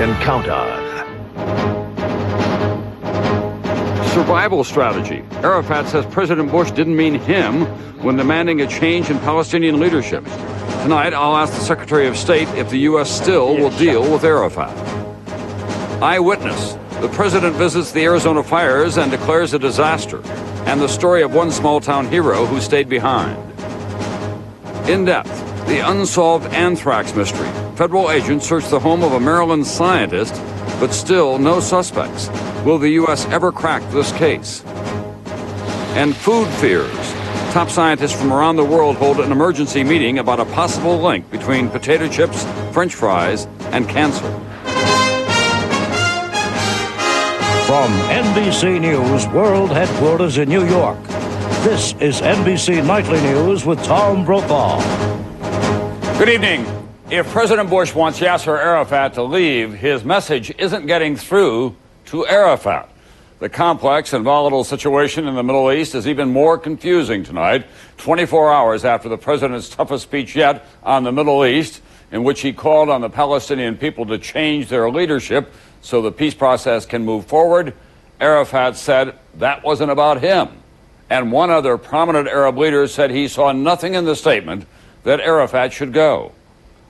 can count on. Survival strategy. Arafat says President Bush didn't mean him when demanding a change in Palestinian leadership. Tonight, I'll ask the Secretary of State if the U.S. still will deal with Arafat. Eyewitness. The president visits the Arizona fires and declares a disaster, and the story of one small-town hero who stayed behind. In depth, the unsolved anthrax mystery. Federal agents search the home of a Maryland scientist, but still no suspects. Will the U.S. ever crack this case? And food fears. Top scientists from around the world hold an emergency meeting about a possible link between potato chips, French fries, and cancer. From NBC News World Headquarters in New York, this is NBC Nightly News with Tom Brokaw. Good evening. If President Bush wants Yasser Arafat to leave, his message isn't getting through to Arafat. The complex and volatile situation in the Middle East is even more confusing tonight, 24 hours after the president's toughest speech yet on the Middle East, in which he called on the Palestinian people to change their leadership so the peace process can move forward. Arafat said that wasn't about him. And one other prominent Arab leader said he saw nothing in the statement that Arafat should go.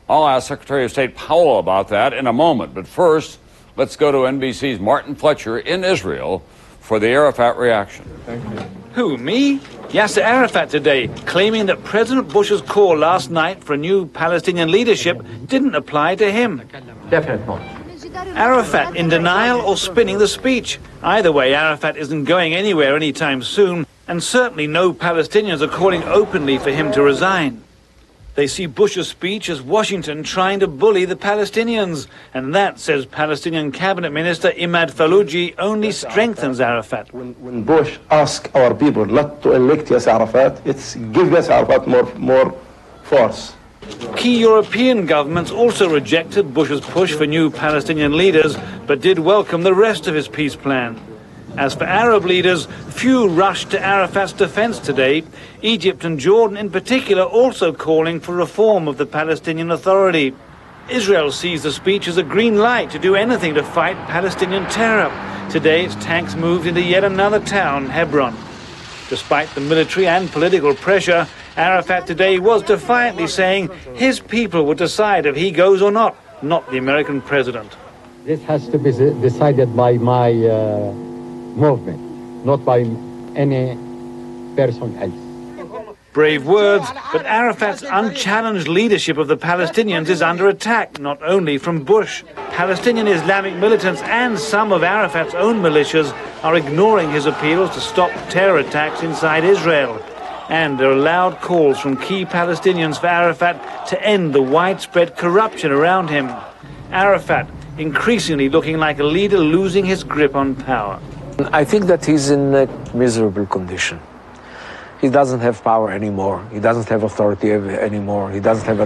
I'll ask Secretary of State Powell about that in a moment. But first, let's go to NBC's Martin Fletcher in Israel for the Arafat reaction. Thank you. Who, me? Yasser Arafat today, claiming that President Bush's call last night for a new Palestinian leadership didn't apply to him. Definitely not. Arafat in denial or spinning the speech. Either way, Arafat isn't going anywhere anytime soon, and certainly no Palestinians are calling openly for him to resign. They see Bush's speech as Washington trying to bully the Palestinians. And that, says Palestinian Cabinet Minister Imad Faluji, only strengthens Arafat. When Bush asked our people not to elect Yasser Arafat, it's give Yasser Arafat more force. Key European governments also rejected Bush's push for new Palestinian leaders, but did welcome the rest of his peace plan. As for Arab leaders, few rushed to Arafat's defense today. Egypt and Jordan in particular also calling for reform of the Palestinian Authority. Israel sees the speech as a green light to do anything to fight Palestinian terror. Today its tanks moved into yet another town, Hebron. Despite the military and political pressure, Arafat today was defiantly saying his people will decide if he goes or not the American president. This has to be decided by my movement, not by any person else. Brave words, but Arafat's unchallenged leadership of the Palestinians is under attack, not only from Bush. Palestinian Islamic militants and some of Arafat's own militias are ignoring his appeals to stop terror attacks inside Israel. And there are loud calls from key Palestinians for Arafat to end the widespread corruption around him. Arafat increasingly looking like a leader losing his grip on power. I think that he's in a miserable condition. He doesn't have power anymore. He doesn't have authority anymore. He doesn't have